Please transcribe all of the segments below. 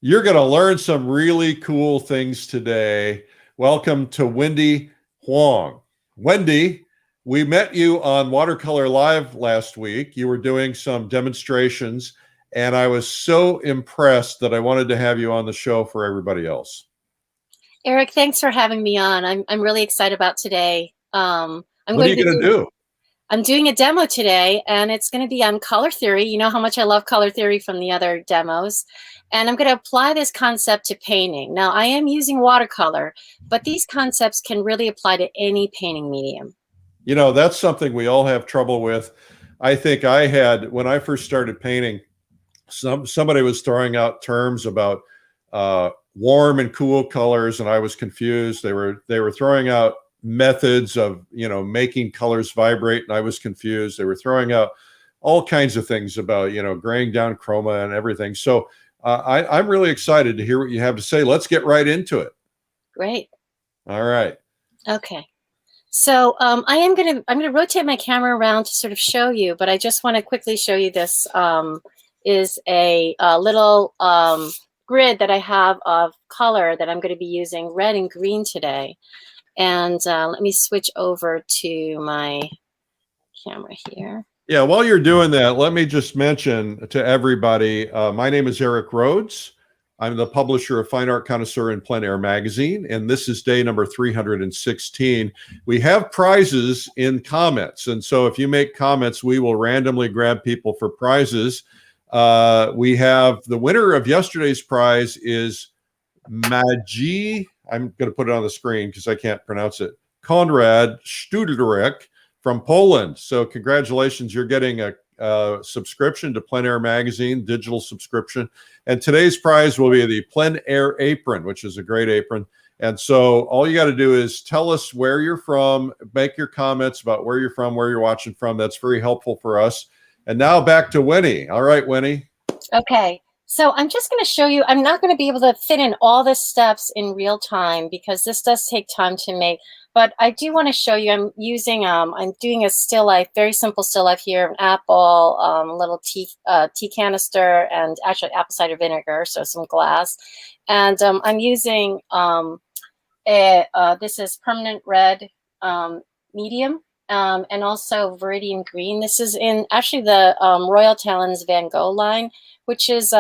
You're going to learn some really cool things today. Welcome to Wendy Huang. Wendy, we met you on Watercolor Live last week. You were doing some demonstrations, and I was so impressed that I wanted to have you on the show for everybody else. Eric, thanks for having me on. I'm really excited about today. I'm What are going to you be going to doing do? I'm doing a demo today, and it's going to be on color theory. You know how much I love color theory from the other demos. And I'm going to apply this concept to painting. Now, I am using watercolor, but these concepts can really apply to any painting medium. You know, that's something we all have trouble with. I think I had, when I first started painting, somebody was throwing out terms about warm and cool colors, and I was confused. They were throwing out methods of making colors vibrate, and I was confused. They were throwing out all kinds of things about graying down chroma and everything. So I'm really excited to hear what you have to say. Let's get right into it. Great. All right. Okay. So I'm gonna rotate my camera around to sort of show you, but I just want to quickly show you this is a little grid that I have of color that I'm going to be using red and green today. And let me switch over to my camera here. Yeah, while you're doing that, let me just mention to everybody, my name is Eric Rhoads. I'm the publisher of Fine Art Connoisseur and Plein Air magazine, and this is day number 316. We have prizes in comments, and so if you make comments, we will randomly grab people for prizes. We have the winner of yesterday's prize is Magi. I'm going to put it on the screen because I can't pronounce it. Konrad Studerek from Poland. So congratulations, you're getting a subscription to Plein Air magazine, digital subscription. And today's prize will be the Plein Air apron, which is a great apron. And so all you got to do is tell us where you're from, make your comments about where you're from, where you're watching from. That's very helpful for us. And now back to Winnie. All right, Winnie. Okay. So I'm just going to show you, I'm not going to be able to fit in all the steps in real time because this does take time to make, but I do want to show you, I'm doing a still life, very simple still life here, an apple, little tea canister, and actually apple cider vinegar, so some glass. And I'm using, this is permanent red medium. And also Viridian Green. This is in actually the Royal Talons Van Gogh line, which is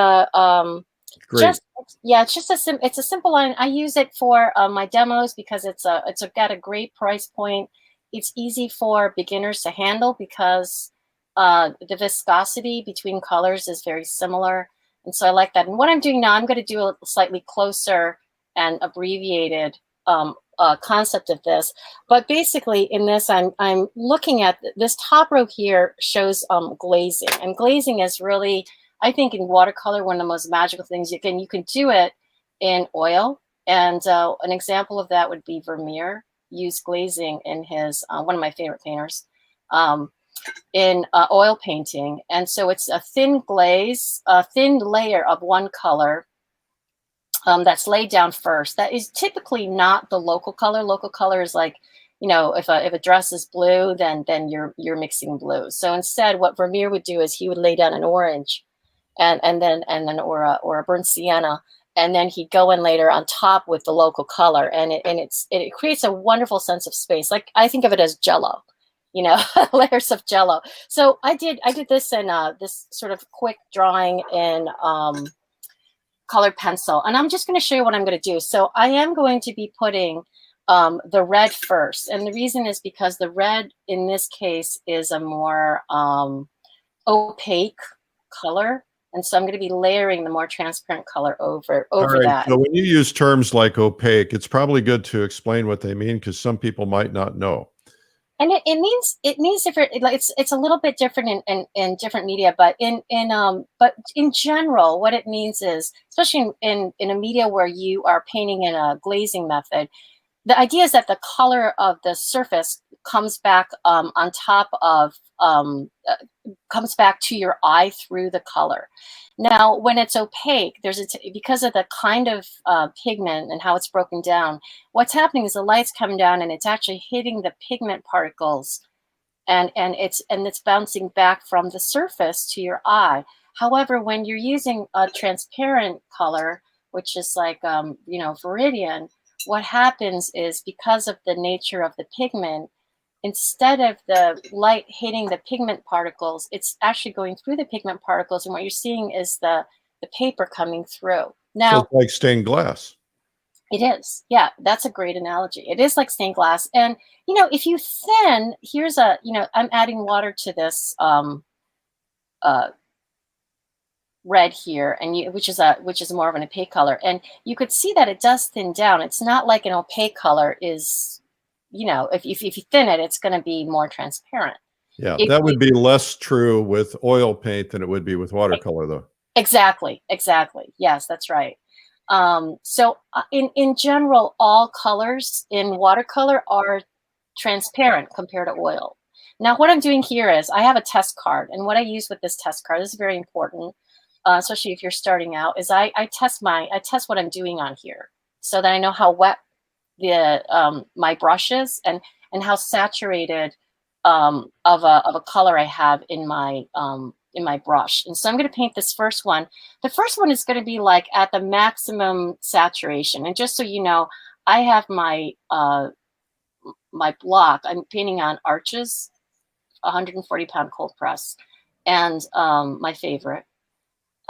Great. it's a simple line. I use it for my demos because it's got a great price point. It's easy for beginners to handle because the viscosity between colors is very similar, and so I like that. And what I'm doing now, I'm going to do a slightly closer and abbreviated concept of this, but basically in this I'm looking at this top row here shows glazing, and glazing is really, I think, in watercolor one of the most magical things you can do it in oil, and an example of that would be Vermeer used glazing in his one of my favorite painters in oil painting. And so it's a thin glaze, a thin layer of one color that's laid down first. That is typically not the local color. Local color is like, if a dress is blue, then you're mixing blue. So instead, what Vermeer would do is he would lay down an orange, and then or a burnt sienna, and then he'd go in later on top with the local color, and it creates a wonderful sense of space. Like I think of it as Jello, layers of Jello. So I did this in this sort of quick drawing in colored pencil, and I'm just going to show you what I'm going to do. So I am going to be putting the red first, and the reason is because the red in this case is a more opaque color, and so I'm going to be layering the more transparent color over right, that. so when you use terms like opaque, it's probably good to explain what they mean because some people might not know. And it means different. Like it's a little bit different in different media, but in general, what it means is, especially in a media where you are painting in a glazing method, the idea is that the color of the surface comes back on top of comes back to your eye through the color. Now, when it's opaque, because of the kind of pigment and how it's broken down, what's happening is the light's coming down and it's actually hitting the pigment particles, and it's bouncing back from the surface to your eye. However, when you're using a transparent color, which is like, you know, Viridian, what happens is because of the nature of the pigment, instead of the light hitting the pigment particles, it's actually going through the pigment particles. And what you're seeing is the paper coming through. So Now, it's like stained glass. it is. Yeah, that's a great analogy. It is like stained glass. And, you know, if you thin, here's a, you know, I'm adding water to this red here, and which is more of an opaque color. And you could see that it does thin down. It's not like an opaque color is, you know, if you thin it, it's going to be more transparent. Yeah, that would be less true with oil paint than it would be with watercolor, though. Exactly. Yes, that's right. So in general, all colors in watercolor are transparent compared to oil. Now, what I'm doing here is I have a test card, and what I use with this test card, this is very important, especially if you're starting out, is I test what I'm doing on here so that I know how wet the my brush is and how saturated of a color I have in my brush. And so I'm going to paint this first one. The first one is going to be like at the maximum saturation. And just so you know, I have my my block. I'm painting on Arches, 140-pound cold press, and my favorite,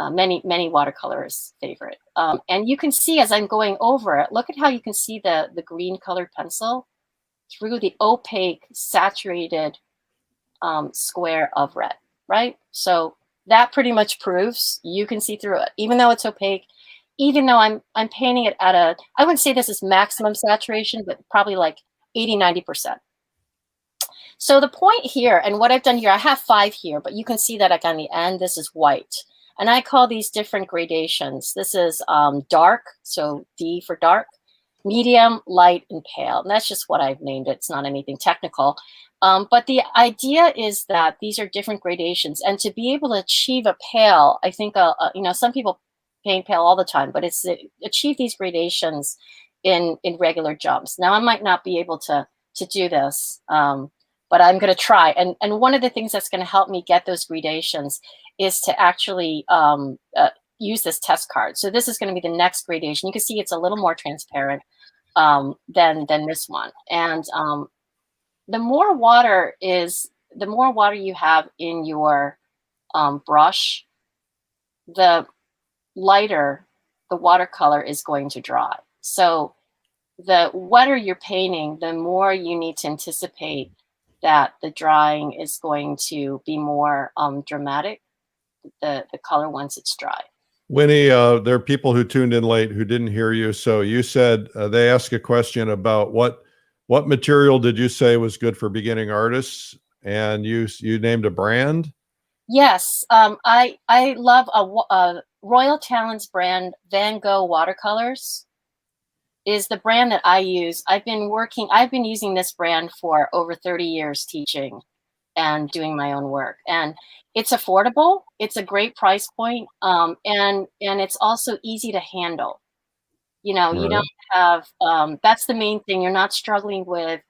many watercolors favorite. And you can see as I'm going over it, look at how you can see the green colored pencil through the opaque, saturated square of red, right? So that pretty much proves you can see through it, even though it's opaque, even though I'm painting it at a, I wouldn't say this is maximum saturation, but probably like 80, 90%. So the point here, and what I've done here, I have 5 here, but you can see that like on the end, this is white. And I call these different gradations. This is dark, so D for dark, medium, light, and pale. And that's just what I've named it. It's not anything technical. But the idea is that these are different gradations. And to be able to achieve a pale, I think, you know, some people paint pale all the time, but it's achieve these gradations in regular jumps. Now, I might not be able to do this, but I'm going to try. And one of the things that's going to help me get those gradations is to actually use this test card. So this is going to be the next gradation. You can see it's a little more transparent than this one. And the more water you have in your brush, the lighter the watercolor is going to dry. So the wetter you're painting, the more you need to anticipate that the drying is going to be more dramatic, the color once it's dry. Winnie, there are people who tuned in late who didn't hear you. So you said they asked a question about what material did you say was good for beginning artists, and you named a brand. Yes, I love a Royal Talents brand. Van Gogh watercolors is the brand that I use. I've been using this brand for over 30 years teaching and doing my own work. And it's affordable. It's a great price point. And it's also easy to handle. You know, you don't have, that's the main thing. You're not struggling with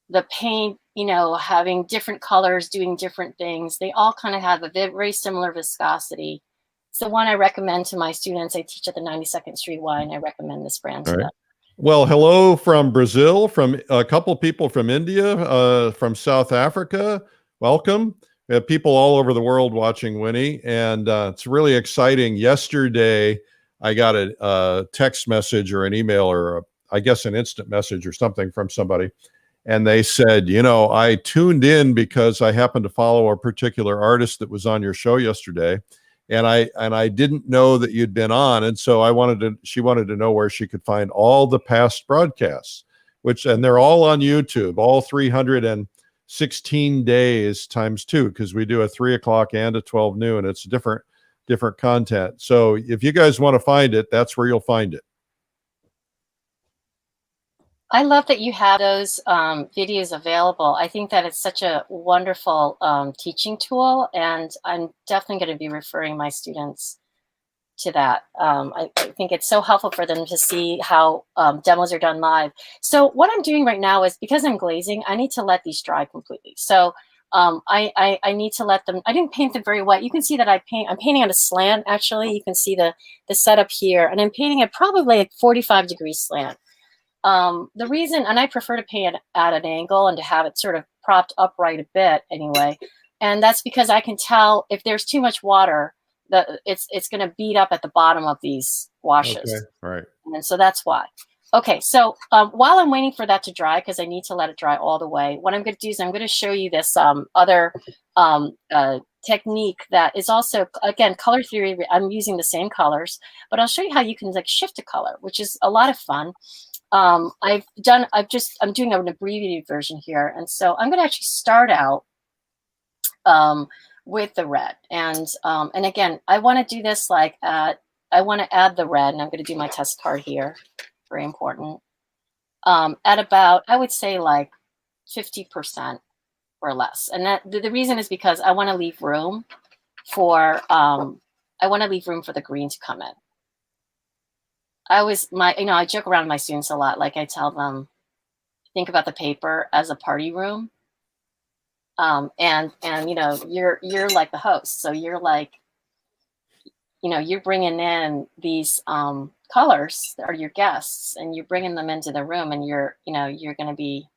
the paint, you know, having different colors, doing different things. They all kind of have a very similar viscosity. It's the one I recommend to my students. I teach at the 92nd Street Y, and I recommend this brand to them. Well, hello from Brazil, from a couple people from India, from South Africa. Welcome. We have people all over the world watching Winnie, and it's really exciting. Yesterday, I got a text message or an email or I guess an instant message or something from somebody. And they said, you know, I tuned in because I happened to follow a particular artist that was on your show yesterday. And I didn't know that you'd been on. And so she wanted to know where she could find all the past broadcasts, and they're all on YouTube, all 316 days times 2, because we do a 3 o'clock and a 12 noon. It's different content. So if you guys want to find it, that's where you'll find it. I love that you have those videos available. I think that it's such a wonderful teaching tool, and I'm definitely going to be referring my students to that. I think it's so helpful for them to see how demos are done live. So what I'm doing right now is, because I'm glazing, I need to let these dry completely. So I need to let them. I didn't paint them very wet. You can see that I'm painting on a slant. Actually, you can see the setup here, and I'm painting it probably at 45-degree slant. The reason, and I prefer to paint it at an angle and to have it sort of propped upright a bit anyway, and that's because I can tell if there's too much water that it's going to beat up at the bottom of these washes. Okay, all right. And so that's why. Okay, so while I'm waiting for that to dry, because I need to let it dry all the way, what I'm going to do is I'm going to show you this other technique that is also, again, color theory. I'm using the same colors, but I'll show you how you can like shift a color, which is a lot of fun. I'm doing an abbreviated version here, and so I'm going to actually start out with the red, and again, I want to do this like I want to add the red, and I'm going to do my test card here. Very important. At about, I would say like 50% or less. And that the reason is because I want to leave room for the green to come in. I joke around with my students a lot. Like I tell them, think about the paper as a party room. And you're like the host. So you're like, you're bringing in these colors that are your guests, and you're bringing them into the room, and you're going to be.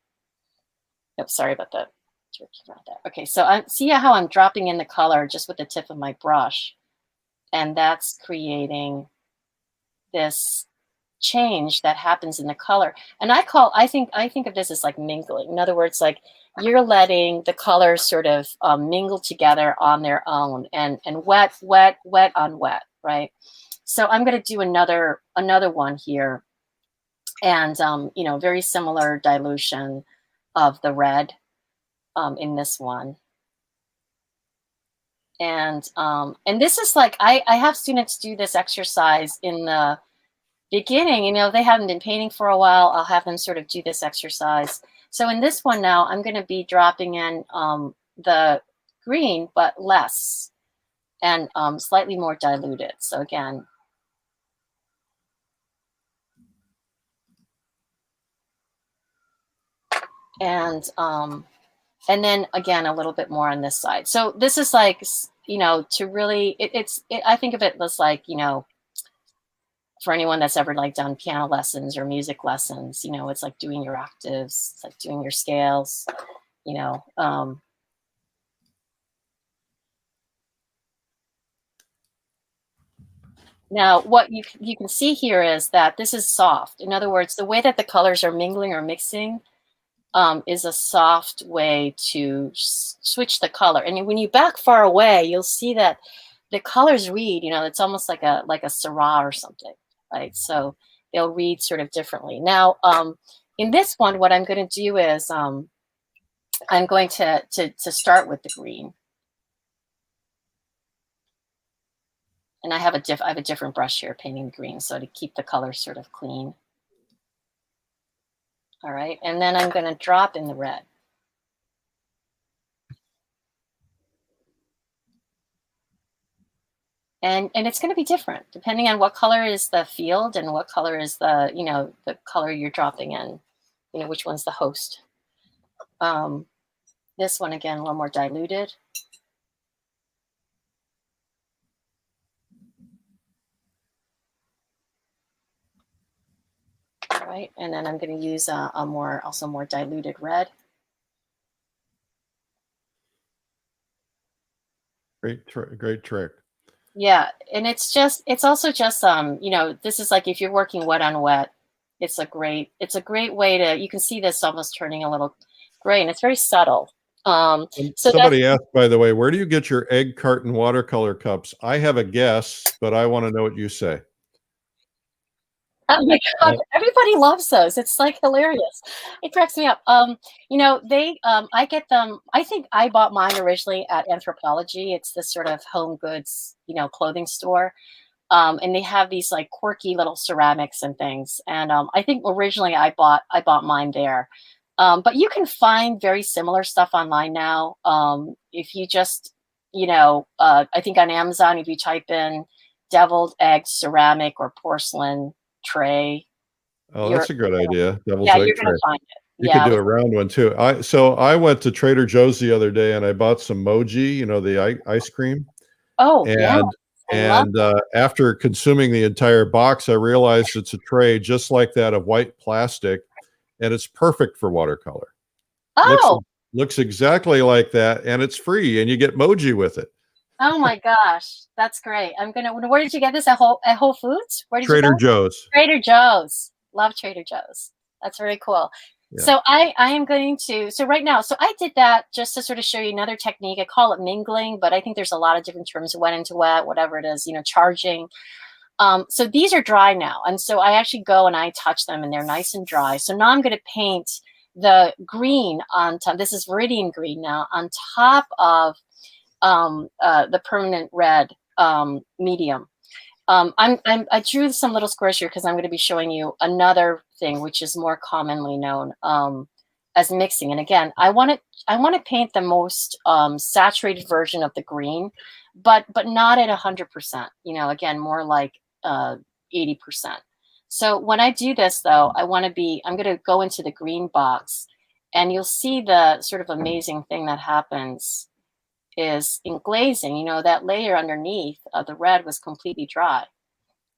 Oops, sorry about that. Okay, so see how I'm dropping in the color just with the tip of my brush, and that's creating this change that happens in the color. And I think of this as like mingling. In other words, like you're letting the colors sort of mingle together on their own, and wet on wet, right? So I'm going to do another one here, and very similar dilution of the red in this one. And this is like I have students do this exercise in the beginning. They haven't been painting for a while. I'll have them sort of do this exercise. So in this one now, I'm going to be dropping in the green, but less, and slightly more diluted. So again, and then again a little bit more on this side. So this is like to really I think of it as like for anyone that's ever like done piano lessons or music lessons, it's like doing your octaves, it's like doing your scales, Now, what you can see here is that this is soft. In other words, the way that the colors are mingling or mixing is a soft way to switch the color. And when you back far away, you'll see that the colors read, it's almost like a Syrah or something, right? So they'll read sort of differently. Now, in this one, what I'm going to do is I'm going to start with the green. And I have a different brush here painting green, so to keep the color sort of clean. All right, and then I'm going to drop in the red. And it's going to be different depending on what color is the field and what color is the the color you're dropping in. Which one's the host. This one again a little more diluted. All right, and then I'm going to use a more diluted red. Great trick. Yeah, and it's also just this is like if you're working wet on wet, it's a great way to, you can see this almost turning a little gray, and it's very subtle. So somebody asked, by the way, where do you get your egg carton watercolor cups? I have a guess, but I want to know what you say. Oh my God, everybody loves those. It's like hilarious. It cracks me up. I get them. I think I bought mine originally at Anthropologie. It's this sort of home goods, clothing store. And they have these like quirky little ceramics and things. And I think originally I bought mine there. But you can find very similar stuff online now. If you just, I think on Amazon, if you type in deviled egg ceramic or porcelain tray. Oh, that's a good idea. Devil's egg you're going to find it. You could Yeah. do a round one too. So I went to Trader Joe's the other day and I bought some moji, the ice cream. Oh, yeah. And I love after consuming the entire box, I realized it's a tray just like that of white plastic, and it's perfect for watercolor. Looks Oh, looks exactly like that, and it's free, and you get moji with it. oh my gosh. That's great. Where did you get this? At Whole Foods? Where did you Trader go? Joe's. Trader Joe's. Love Trader Joe's. That's very cool. Yeah. So I am going to, so right now, so I did that just to sort of show you another technique. I call it mingling, but I think there's a lot of different terms, wet into wet, whatever it is, charging. So these are dry now. And so I actually go and I touch them and they're nice and dry. So now I'm going to paint the green on top. This is Viridian green now on top of the permanent red medium. I drew some little squares here because I'm going to be showing you another thing which is more commonly known as mixing. And again, I want to paint the most saturated version of the green, but not at 100%. Again, more like 80%. So when I do this, though, I'm going to go into the green box, and you'll see the sort of amazing thing that happens is in glazing, that layer underneath the red was completely dry.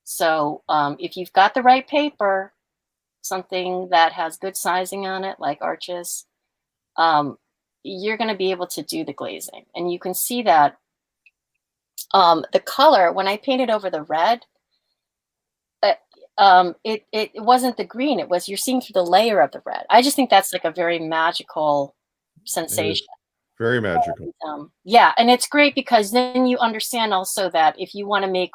So if you've got the right paper, something that has good sizing on it, like Arches, you're going to be able to do the glazing. And you can see that the color, when I painted over the red, it wasn't the green. It was, you're seeing through the layer of the red. I just think that's like a very magical sensation. Very magical. Yeah, and it's great because then you understand also that if you want to make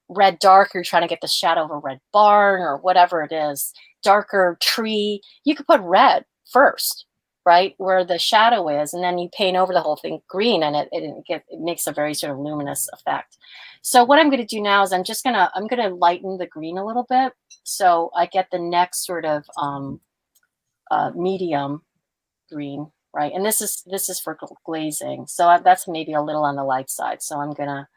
red darker, trying to get the shadow of a red barn or whatever it is, darker tree, you could put red first, right, where the shadow is, and then you paint over the whole thing green, and it makes a very sort of luminous effect. So what I'm going to do now is I'm going to lighten the green a little bit, so I get the next sort of medium green. Right, and this is for glazing, so that's maybe a little on the light side. So I'm gonna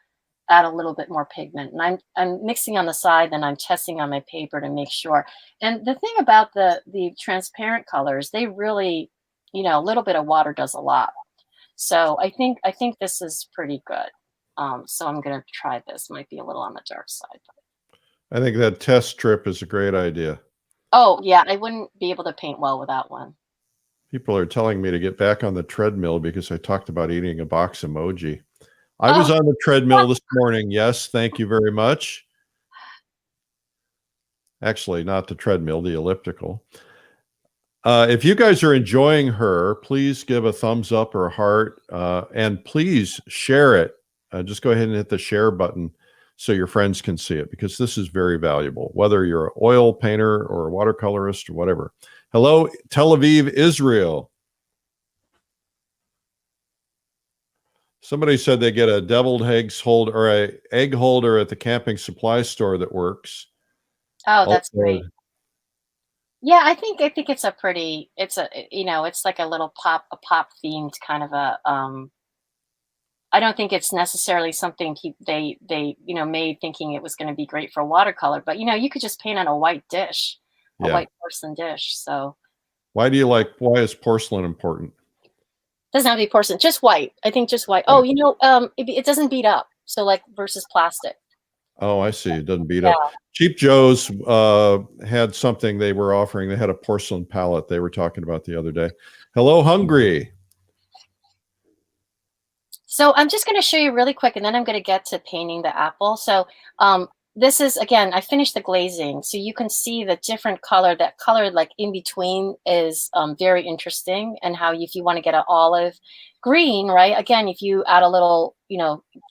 add a little bit more pigment, and I'm mixing on the side, then I'm testing on my paper to make sure. And the thing about the transparent colors, they really, a little bit of water does a lot. So I think this is pretty good. So I'm gonna try this. Might be a little on the dark side. I think that test strip is a great idea. Oh yeah, I wouldn't be able to paint well without one. People are telling me to get back on the treadmill because I talked about eating a box of moji. I was on the treadmill this morning. Yes, thank you very much. Actually, not the treadmill, the elliptical. If you guys are enjoying her, please give a thumbs up or a heart, and please share it. Just go ahead and hit the share button so your friends can see it, because this is very valuable, whether you're an oil painter or a watercolorist or whatever. Hello, Tel Aviv, Israel. Somebody said they get a deviled eggs holder or a egg holder at the camping supply store that works. Oh, that's great. Yeah, I think it's a pretty, it's like a little pop themed kind of a, I don't think it's necessarily something they made thinking it was going to be great for watercolor, but you could just paint on a white dish, a white porcelain dish. So why is porcelain important? Doesn't have to be porcelain, just white. I think just white. Oh, it doesn't beat up. So like versus plastic. Oh, I see. It doesn't beat up. Cheap Joe's had something they were offering. They had a porcelain palette they were talking about the other day. Hello, Hungry. So I'm just going to show you really quick, and then I'm going to get to painting the apple. So this is, again, I finished the glazing. So you can see the different color. That color like in between is very interesting. And how if you want to get an olive green, right? Again, if you add a little,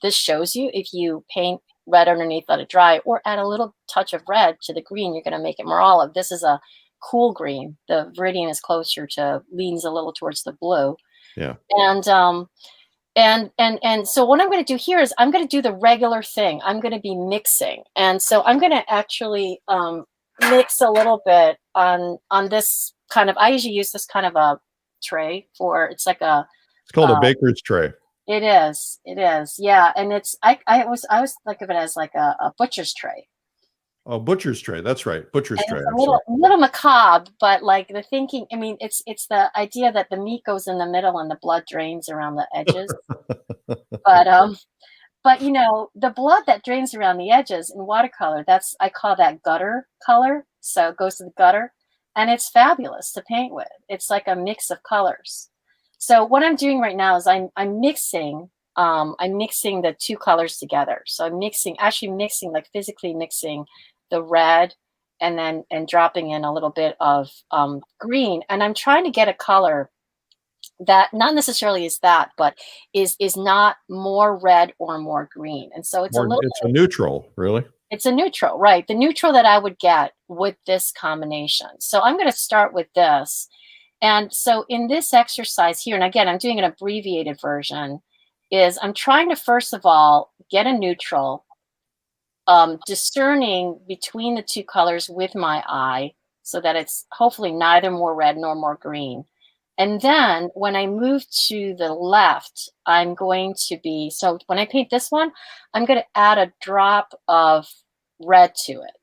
this shows you if you paint red underneath, let it dry, or add a little touch of red to the green, you're going to make it more olive. This is a cool green. The Viridian is closer to, leans a little towards the blue. Yeah. And so what I'm going to do here is I'm going to do the regular thing. I'm going to be mixing. And so I'm going to actually mix a little bit on this kind of, I usually use this kind of a tray for, it's called a baker's tray. It is. Yeah. And it's, I always think of it as like a butcher's tray. Oh, butcher's tray. That's right. Butcher's And tray. it's I'm sorry. a little macabre, but like the thinking, I mean, it's the idea that the meat goes in the middle and the blood drains around the edges. But but you know, the blood that drains around the edges in watercolor, that's I call that gutter color. So it goes to the gutter, and it's fabulous to paint with. It's like a mix of colors. So what I'm doing right now is I'm mixing the two colors together. So I'm actually mixing, like physically mixing the red and dropping in a little bit of green. And I'm trying to get a color that not necessarily is that, but is not more red or more green. And so It's a neutral, really. it's a neutral, right? The neutral that I would get with this combination. So I'm going to start with this. And so in this exercise here, and again, I'm doing an abbreviated version, is I'm trying to first of all get a neutral, discerning between the two colors with my eye so that it's hopefully neither more red nor more green. And then when I move to the left, I'm going to be, so when I paint this one, I'm going to add a drop of red to it.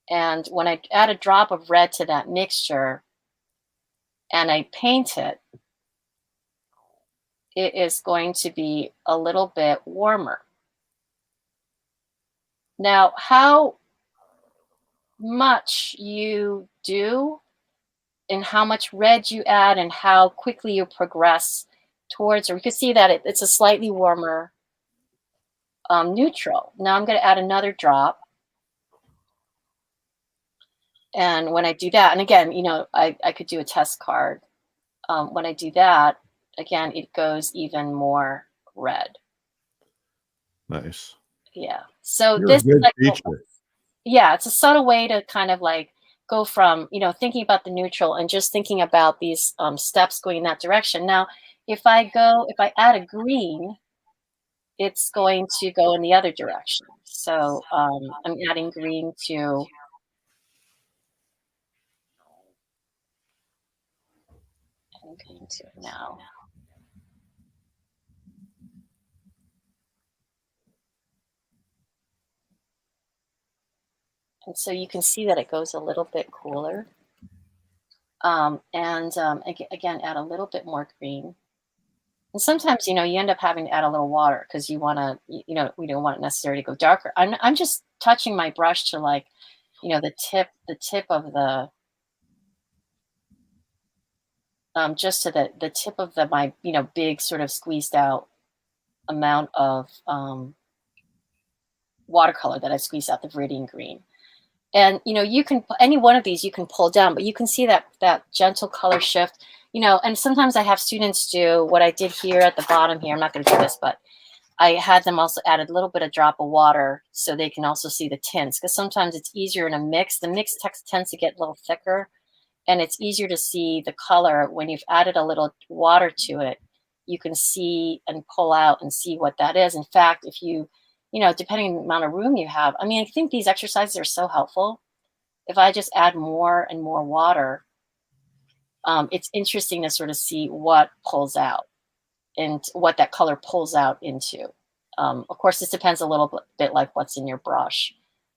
And when I add a drop of red to that mixture and I paint it, it is going to be a little bit warmer. Now, how much you do and how much red you add and how quickly you progress towards, or you can see that it's a slightly warmer neutral. Now I'm going to add another drop. And when I do that, and again, you know, I could do a test card. When I do that, again, it goes even more red. Nice. Yeah. So You're this a good is like, teacher. yeah, it's a subtle way to kind of like go from, you know, thinking about the neutral and just thinking about these steps going in that direction. Now, if I add a green, it's going to go in the other direction. So I'm adding green to, I'm going to it now. And so you can see that it goes a little bit cooler. Again, add a little bit more green. And sometimes, you know, you end up having to add a little water because you want to, you know, we don't want it necessarily to go darker. I'm just touching my brush to like, you know, the tip of the, just to the tip of my, you know, big sort of squeezed out amount of watercolor that I squeezed out, the Viridian green. And, you know, you can, any one of these you can pull down, but you can see that gentle color shift, you know, and sometimes I have students do what I did here at the bottom here. I'm not going to do this, but I had them also add a little bit of drop of water so they can also see the tints, because sometimes it's easier in a mix. The mix text tends to get a little thicker and it's easier to see the color when you've added a little water to it. You can see and pull out and see what that is. In fact, if you know, depending on the amount of room you have, I mean, I think these exercises are so helpful. If I just add more and more water, it's interesting to sort of see what pulls out and what that color pulls out into. Of course, this depends a little bit like what's in your brush,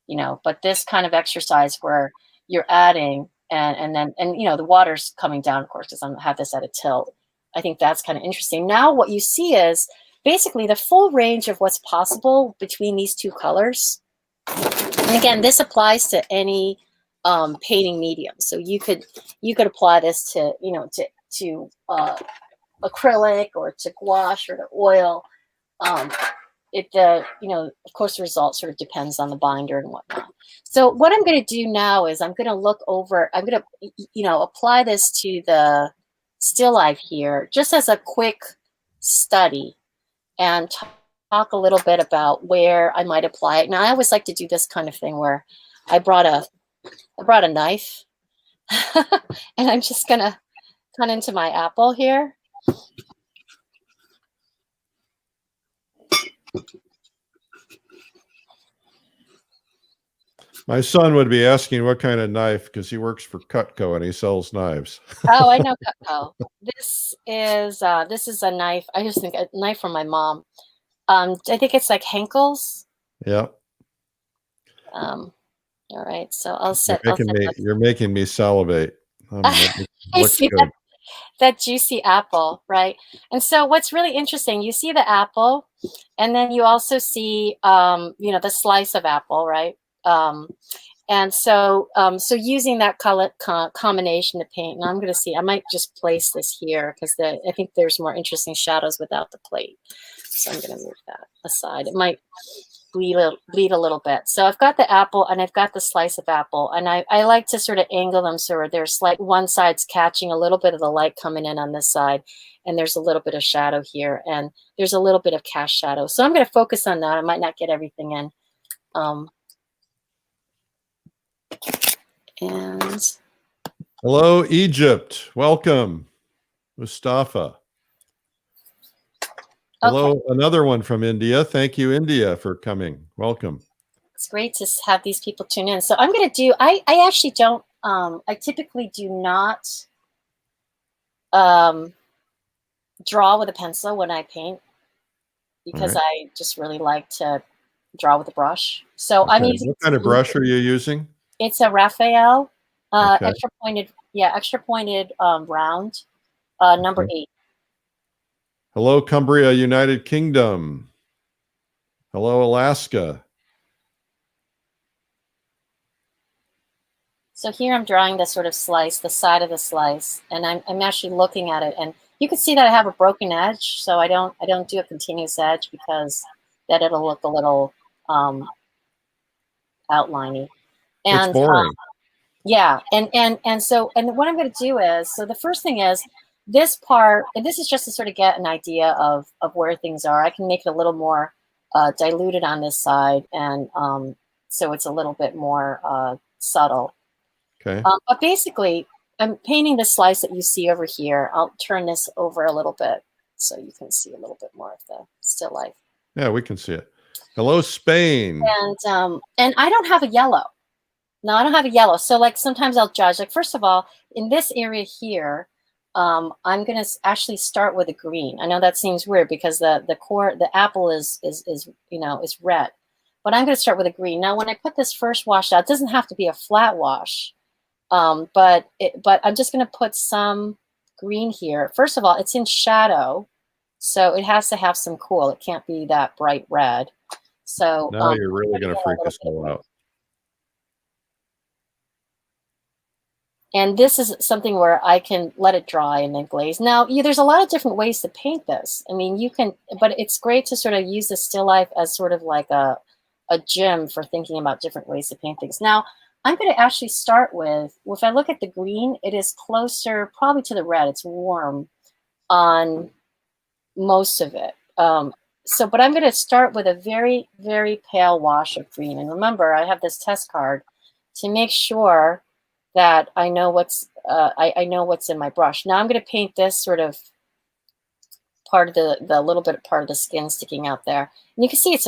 you know, but this kind of exercise where you're adding and then you know, the water's coming down, of course, because I have this at a tilt. I think that's kind of interesting. Now what you see is basically the full range of what's possible between these two colors. And again, this applies to any painting medium. So you could apply this to, you know, to acrylic or to gouache or to oil. You know, of course, the result sort of depends on the binder and whatnot. So what I'm going to do now is I'm going to look over, I'm going to, you know, apply this to the still life here, just as a quick study and talk a little bit about where I might apply it. Now, I always like to do this kind of thing where I brought a knife and I'm just going to cut into my apple here. My son would be asking what kind of knife, because he works for Cutco and he sells knives. Oh, I know Cutco. This is a knife. I just think a knife from my mom. I think it's like Henkel's. Yeah. All right, so I'll You're set. making me you're making me salivate. It I looks see good. that juicy apple, right? And so what's really interesting, you see the apple, and then you also see, the slice of apple, right? Um, and so, so using that color combination to paint, and I'm going to see, I might just place this here because I think there's more interesting shadows without the plate. So I'm going to move that aside. It might bleed a little bit. So I've got the apple and I've got the slice of apple, and I like to sort of angle them so there's like one side's catching a little bit of the light coming in on this side, and there's a little bit of shadow here, and there's a little bit of cast shadow. So I'm going to focus on that. I might not get everything in. And Hello, Egypt. Welcome, Mustafa. Hello, okay, another one from India. Thank you, India, for coming. Welcome. it's great to have these people tune in. So I'm going to do, I actually don't, I typically do not draw with a pencil when I paint because Right. I just really like to draw with a brush. So Okay. I'm using, What kind of brush are you using? it's a Raphael, Okay. extra pointed round, number Okay. 8. Hello, Cumbria, United Kingdom. Hello, Alaska. So here I'm drawing the sort of slice, the side of the slice, and I'm actually looking at it, and you can see that I have a broken edge, so I don't do a continuous edge because that it'll look a little outliney. It's And boring. yeah, and so what I'm going to do is, so the first thing is this part, and this is just to sort of get an idea of where things are. I can make it a little more diluted on this side, and so it's a little bit more subtle. Okay. But basically, I'm painting the slice that you see over here. I'll turn this over a little bit so you can see a little bit more of the still life. Yeah, we can see it. Hello, Spain. And I don't have a yellow. No, I don't have a yellow. So like sometimes I'll judge. Like first of all, in this area here, I'm gonna actually start with a green. I know that seems weird because the apple is is red, but I'm gonna start with a green. Now when I put this first wash out, it doesn't have to be a flat wash. But I'm just going to put some green here. First of all, it's in shadow, so it has to have some cool. It can't be that bright red. So Now you're really putting going in to a freak little us bit of all green. out. And this is something where I can let it dry and then glaze. Now, there's a lot of different ways to paint this. I mean, you can, but it's great to sort of use the still life as sort of like a gym for thinking about different ways to paint things. Now, I'm going to actually start with, if I look at the green, it is closer probably to the red. It's warm on most of it. But I'm going to start with a very, very pale wash of green. And remember, I have this test card to make sure that I know what's I know what's in my brush. Now I'm going to paint this sort of part of the little bit part of the skin sticking out there. And you can see it's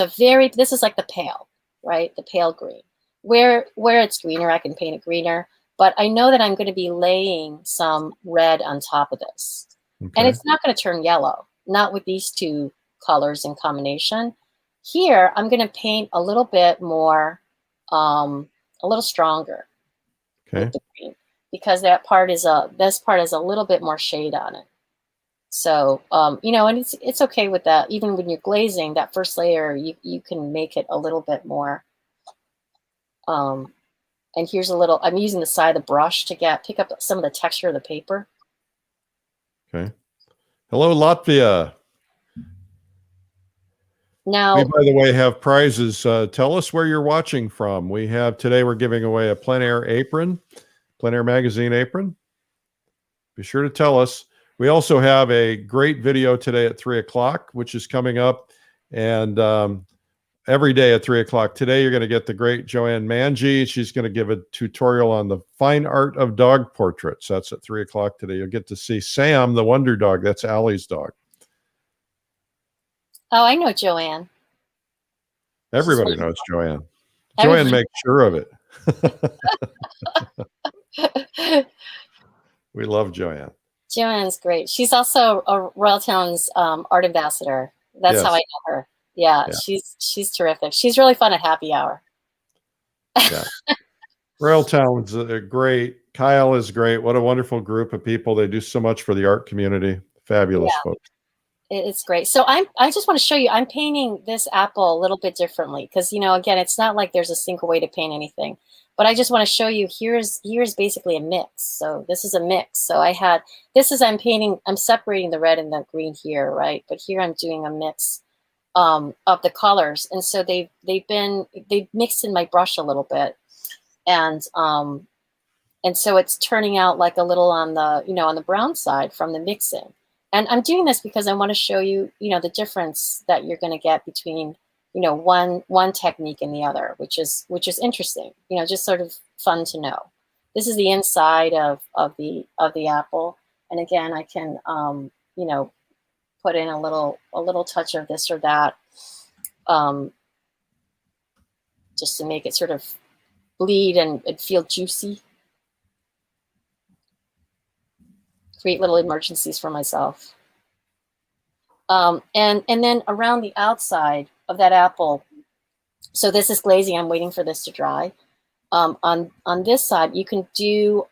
this is like the pale, right? The pale green. Where it's greener, I can paint it greener. But I know that I'm going to be laying some red on top of this. Okay. And it's not going to turn yellow, not with these two colors in combination. Here, I'm going to paint a little bit more, a little stronger with the green, because this part has a little bit more shade on it. So, and it's okay with that. Even when you're glazing, that first layer, you can make it a little bit more. And here's I'm using the side of the brush to pick up some of the texture of the paper. Okay. Hello, Latvia. Now, we, by the way, have prizes. Tell us where you're watching from. Today we're giving away a plein air apron, plein air magazine apron. Be sure to tell us. We also have a great video today at 3 o'clock, which is coming up. And every day at 3 o'clock. Today, you're going to get the great Joanne Manji. She's going to give a tutorial on the fine art of dog portraits. That's at 3 o'clock today. You'll get to see Sam, the wonder dog. That's Allie's dog. oh, I know Joanne. Everybody knows Joanne. Joanne makes sure of it. We love Joanne. Joanne's great. She's also a Royal Town's art ambassador. That's how I know her. Yeah, she's terrific. She's really fun at happy hour. Yeah. Railtown's great. Kyle is great. What a wonderful group of people. They do so much for the art community. Fabulous Yeah, folks. it's great. So I just want to show you, I'm painting this apple a little bit differently because, you know, again, it's not like there's a single way to paint anything, but I just want to show you here's basically a mix. So this is a mix. So I had, this is, I'm separating the red and the green here, right? But here I'm doing a mix of the colors. And so they've mixed in my brush a little bit. And so it's turning out like a little on the, you know, on the brown side from the mixing. And I'm doing this because I want to show you, you know, the difference that you're going to get between, you know, one technique and the other, which is interesting, you know, just sort of fun to know. This is the inside of the apple. And again, I can, you know, put in a little touch of this or that, just to make it sort of bleed and feel juicy. Create little emergencies for myself. And then around the outside of that apple, so this is glazing. I'm waiting for this to dry. On this side, you can do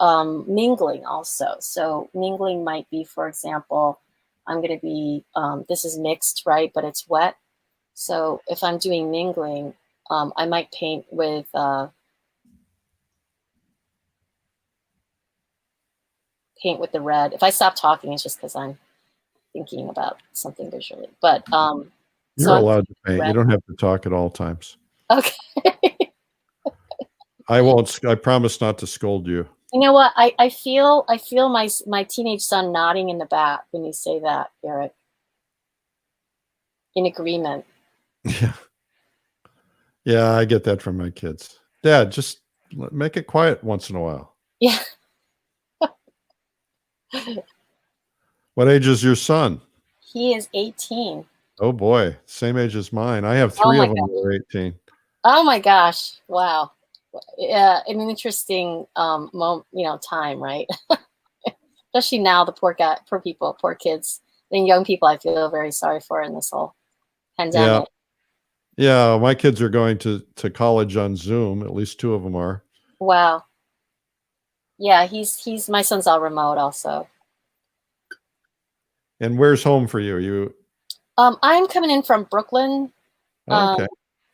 mingling also. So mingling might be, for example, I'm going to be, this is mixed, right? But it's wet. So if I'm doing mingling, I might paint with the red. If I stop talking, it's just because I'm thinking about something visually. But You're so allowed to paint. red. You don't have to talk at all times. Okay. I won't. I promise not to scold you. You know what? I feel my teenage son nodding in the back when you say that, Eric. In agreement. Yeah. Yeah, I get that from my kids. Dad, just make it quiet once in a while. Yeah. What age is your son? He is 18. Oh boy, same age as mine. I have three of them that are 18. Oh my gosh! Wow. An interesting moment, you know, time, right? Especially now, the poor people, poor kids, and young people. I feel very sorry for in this whole pandemic. Yeah, my kids are going to college on Zoom. At least two of them are. Wow. Yeah, he's my son's all remote also. And where's home for you? I'm coming in from Brooklyn. Okay.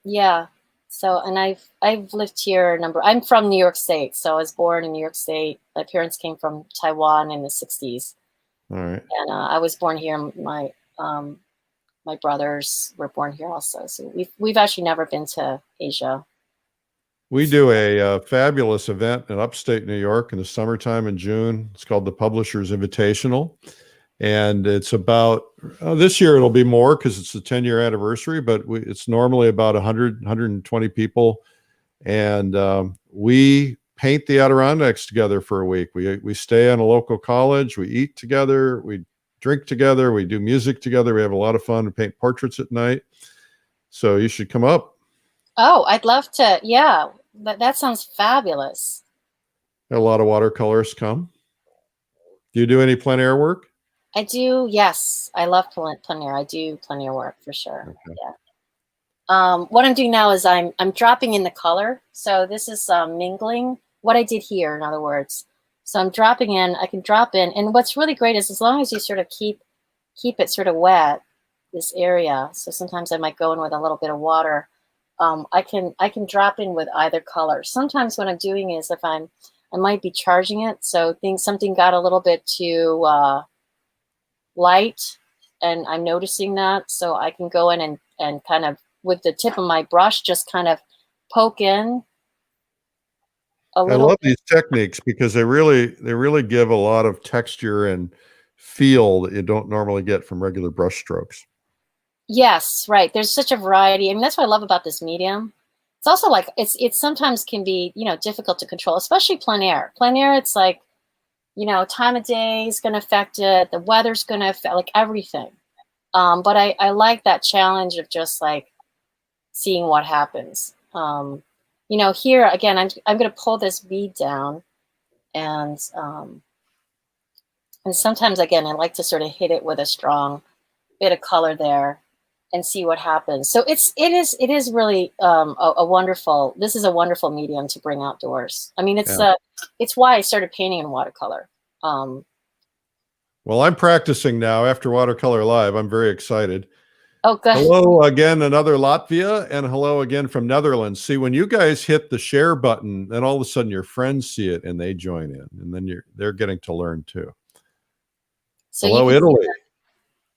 Yeah. So, and I've lived here I'm from New York State. So I was born in New York State. My parents came from Taiwan in the 60s. All right. And I was born here. My brothers were born here also. So we've actually never been to Asia. We do a fabulous event in upstate New York in the summertime in June. It's called the Publishers Invitational. And it's about, this year it'll be more because it's the 10-year anniversary, but it's normally about 100, 120 people. And we paint the Adirondacks together for a week. We stay on a local college. We eat together. We drink together. We do music together. We have a lot of fun. We paint portraits at night. So you should come up. Oh, I'd love to. Yeah, that sounds fabulous. A lot of watercolorists come. Do you do any plein air work? I do, yes. I love plein air. I do plein air work for sure. Okay. Yeah. What I'm doing now is I'm dropping in the color. So this is mingling. What I did here, in other words. So I'm dropping in. I can drop in, and what's really great is as long as you sort of keep it sort of wet, this area. So sometimes I might go in with a little bit of water. I can drop in with either color. Sometimes what I'm doing is I might be charging it. So something got a little bit too light, and I'm noticing that, so I can go in and kind of with the tip of my brush just kind of poke in a little. I love these techniques because they really give a lot of texture and feel that you don't normally get from regular brush strokes. Yes, right. There's such a variety. I mean, that's what I love about this medium. It's also like it sometimes can be, you know, difficult to control, especially plein air. Plein air, it's like, you know, time of day is going to affect it. The weather's going to affect, like, everything. But I like that challenge of just like seeing what happens. You know, here again, I'm going to pull this bead down, and sometimes again I like to sort of hit it with a strong bit of color there, and see what happens. So it is really a wonderful. This is a wonderful medium to bring outdoors. I mean, it's why I started painting in watercolor. Well, I'm practicing now after Watercolor Live. I'm very excited. Oh, good. Hello again, another Latvia, and hello again from Netherlands. See, when you guys hit the share button, then all of a sudden your friends see it and they join in, and then they're getting to learn too. So hello, Italy.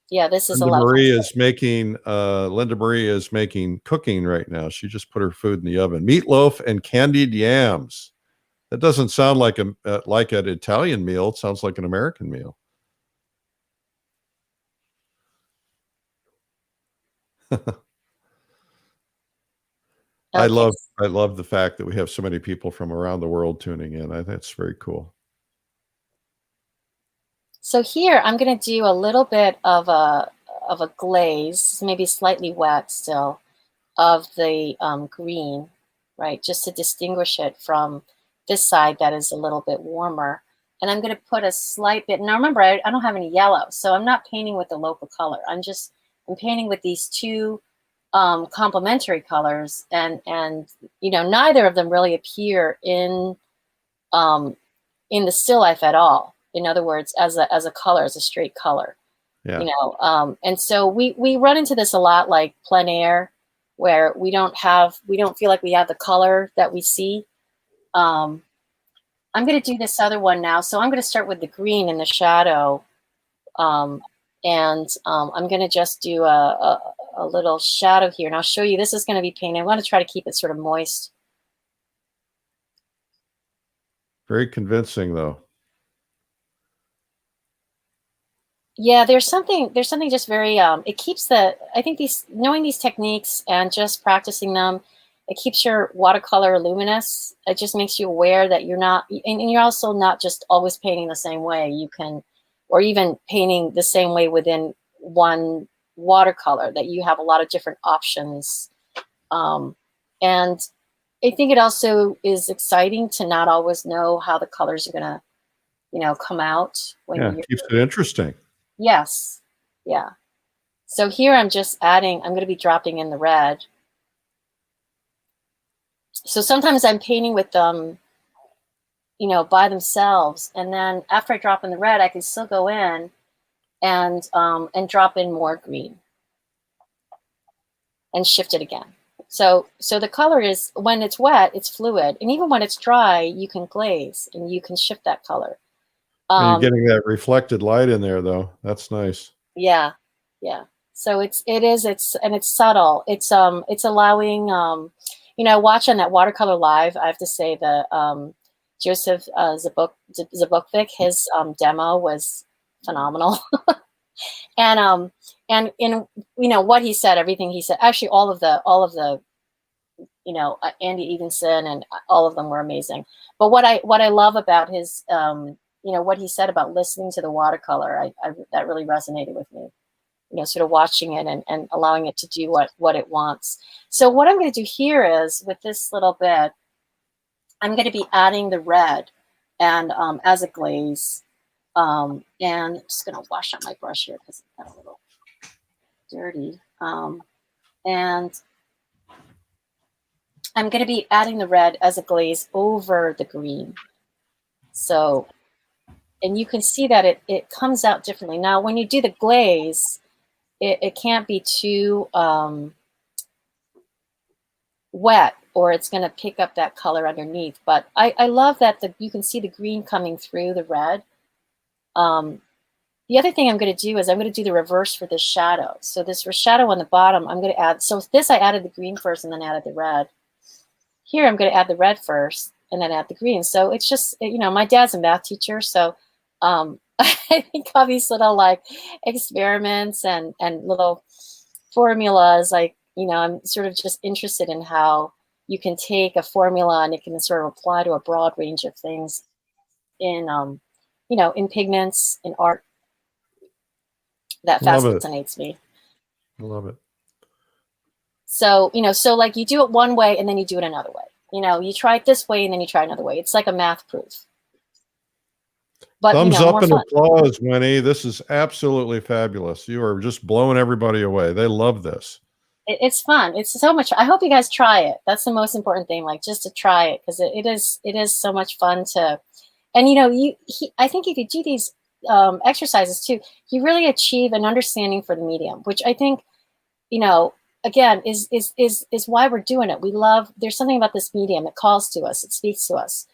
Yeah, this is Linda Marie is making Linda Marie is making cooking right now. She just put her food in the oven. Meatloaf and candied yams. That doesn't sound like an Italian meal. It sounds like an American meal. I love the fact that we have so many people from around the world tuning in. That's very cool. So here I'm going to do a little bit of a glaze, maybe slightly wet still, of the green, right? Just to distinguish it from this side that is a little bit warmer. And I'm going to put a slight bit. Now remember, I don't have any yellow, so I'm not painting with the local color. I'm painting with these two complementary colors, and neither of them really appear in the still life at all. In other words, as a color, as a straight color. Yeah. And so we run into this a lot, like plein air, where we don't feel like we have the color that we see. I'm going to do this other one now. So I'm going to start with the green in the shadow. I'm going to just do a little shadow here. And I'll show you, this is going to be painted. I want to try to keep it sort of moist. Very convincing, though. Yeah, there's something just very, it keeps I think knowing these techniques and just practicing them, it keeps your watercolor luminous. It just makes you aware that you're not, and you're also not just always painting the same way. You can, or even painting the same way within one watercolor, that you have a lot of different options. And I think it also is exciting to not always know how the colors are going to, come out. It keeps it interesting. Yes. Yeah. So here I'm just adding, I'm going to be dropping in the red. So sometimes I'm painting with them, by themselves. And then after I drop in the red, I can still go in and drop in more green and shift it again. So the color is, when it's wet, it's fluid. And even when it's dry, you can glaze and you can shift that color. You're getting that reflected light in there, though. That's nice. Yeah, yeah. So it's subtle. It's allowing watch on that Watercolor Live. I have to say the Joseph Zabukvik, his demo was phenomenal. and in what he said, everything he said, actually all of the Andy Evenson and all of them were amazing. But what I love about his what he said about listening to the watercolor, that really resonated with me. Sort of watching it and allowing it to do what it wants. So what I'm going to do here is, with this little bit, I'm going to be adding the red and as a glaze. And I'm just going to wash out my brush here because it's got a little dirty. And I'm going to be adding the red as a glaze over the green. So, and you can see that it comes out differently. Now, when you do the glaze, it can't be too wet, or it's going to pick up that color underneath. But I love that you can see the green coming through the red. The other thing I'm going to do is I'm going to do the reverse for this shadow. So this shadow on the bottom, I'm going to add, so this I added the green first and then added the red. Here I'm going to add the red first and then add the green. So it's just, my dad's a math teacher, so I think all these little like experiments and little formulas, like, I'm sort of just interested in how you can take a formula and it can sort of apply to a broad range of things in, in pigments, in art. That fascinates me. I love it. So, so like you do it one way and then you do it another way. You try it this way and then you try another way. It's like a math proof. but Thumbs up more and fun. applause, Winnie. This is absolutely fabulous. You are just blowing everybody away. They love this. It's fun. It's so much. I hope you guys try it. That's the most important thing. Like just to try it because it is so much fun to. And I think if you do these exercises too, you really achieve an understanding for the medium, which I think, again, is why we're doing it. We love. There's something about this medium. It calls to us. It speaks to us.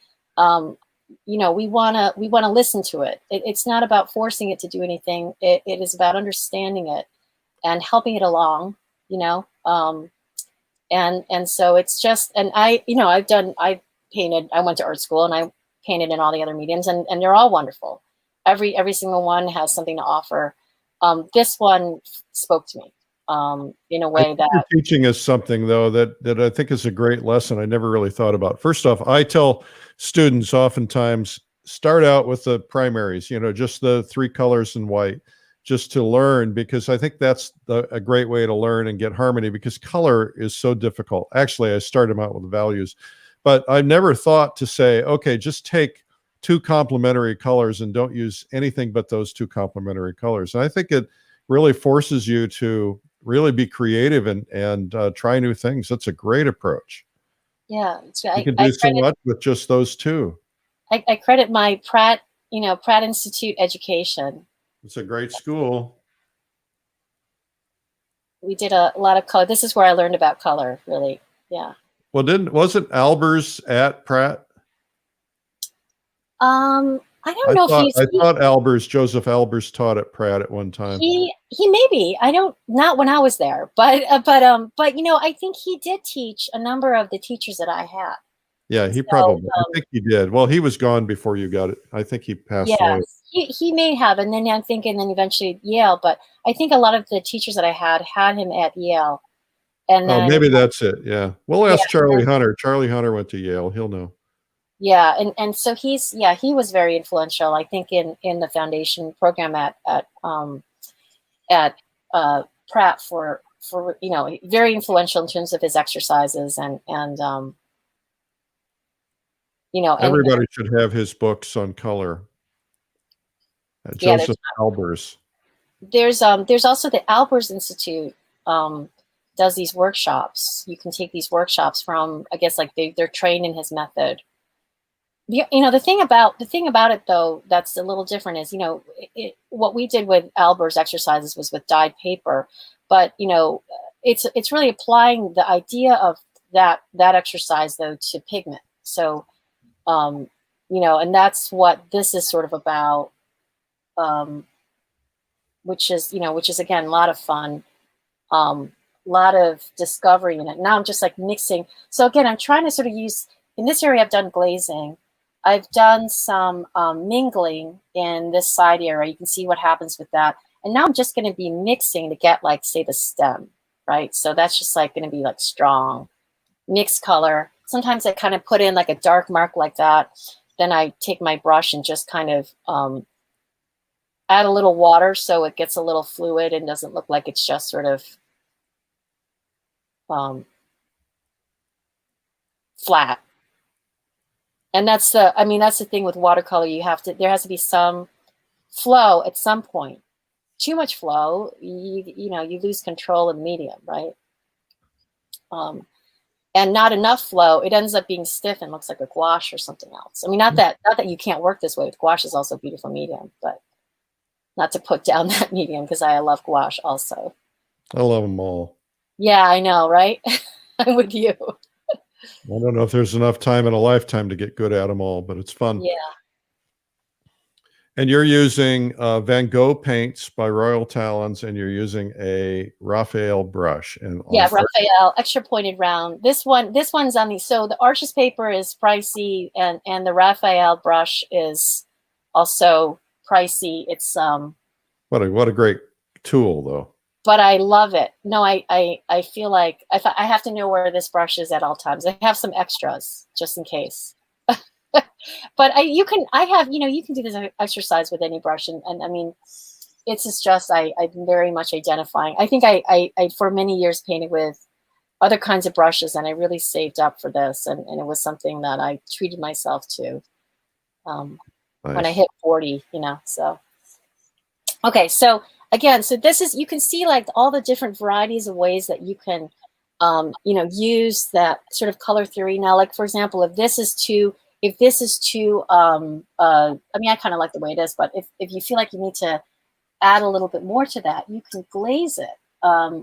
We wanna listen to it. It's not about forcing it to do anything. It is about understanding it and helping it along. And so it's just, and I painted. I went to art school and I painted in all the other mediums, and they're all wonderful. Every single one has something to offer. This one spoke to me in a way that you're teaching us something though that I think is a great lesson I never really thought about. First off, I tell students oftentimes start out with the primaries, just the three colors in white, just to learn, because I think that's a great way to learn and get harmony, because color is so difficult. Actually, I start them out with values, but I've never thought to say, okay, just take two complementary colors and don't use anything but those two complementary colors. And I think it really forces you to really be creative and try new things. That's a great approach. Yeah, You can do so much with just those two. I credit my Pratt Institute education. It's a great school. We did a lot of color. This is where I learned about color, really. Yeah. Well, wasn't Albers at Pratt? I don't know if I thought Joseph Albers taught at Pratt at one time. He maybe, not when I was there, but I think he did teach a number of the teachers that I had. Yeah, he probably. I think he did. Well, he was gone before you got it. I think he passed away. He may have, and then I'm thinking, then eventually Yale. But I think a lot of the teachers that I had him at Yale. And then, maybe that's it. Yeah, we'll ask Charlie Hunter. Charlie Hunter went to Yale. He'll know. Yeah, and so he was very influential, I think, in the foundation program at Pratt for very influential in terms of his exercises and everybody should have his books on color. Joseph Albers. There's also the Albers Institute does these workshops. You can take these workshops from, I guess, like they're trained in his method. The thing about it though that's a little different is what we did with Albers exercises was with dyed paper, but it's really applying the idea of that exercise though to pigment. So and that's what this is sort of about, which is again a lot of fun, lot of discovery in it. Now I'm just like mixing. So again, I'm trying to sort of use, in this area I've done glazing. I've done some mingling in this side area. You can see what happens with that. And now I'm just going to be mixing to get, like, say, the stem, right? So that's just like going to be like strong mixed color. Sometimes I kind of put in like a dark mark like that. Then I take my brush and just kind of add a little water so it gets a little fluid and doesn't look like it's just sort of flat. And that's the thing with watercolor. There has to be some flow at some point. Too much flow, you lose control of the medium, right? And not enough flow, it ends up being stiff and looks like a gouache or something else. I mean, not that you can't work this way. Gouache is also a beautiful medium, but not to put down that medium because I love gouache also. I love them all. Yeah, I know, right? I'm with you. I don't know if there's enough time in a lifetime to get good at them all, but it's fun. Yeah. And you're using Van Gogh paints by Royal Talons, and you're using a Raphael brush. And Raphael, extra pointed round. This one's on the, so the Arches paper is pricey, and the Raphael brush is also pricey. It's what a great tool though. But I love it. No, I feel like I have to know where this brush is at all times. I have some extras just in case. But you can do this exercise with any brush, and I mean, it's just I'm very much identifying. I think I for many years painted with other kinds of brushes, and I really saved up for this, and it was something that I treated myself to. when I Nice. hit 40, so. Okay, so again, so this is, you can see like all the different varieties of ways that you can, use that sort of color theory. Now, like for example, if this is too, I mean, I kind of like the way it is, but if you feel like you need to add a little bit more to that, you can glaze it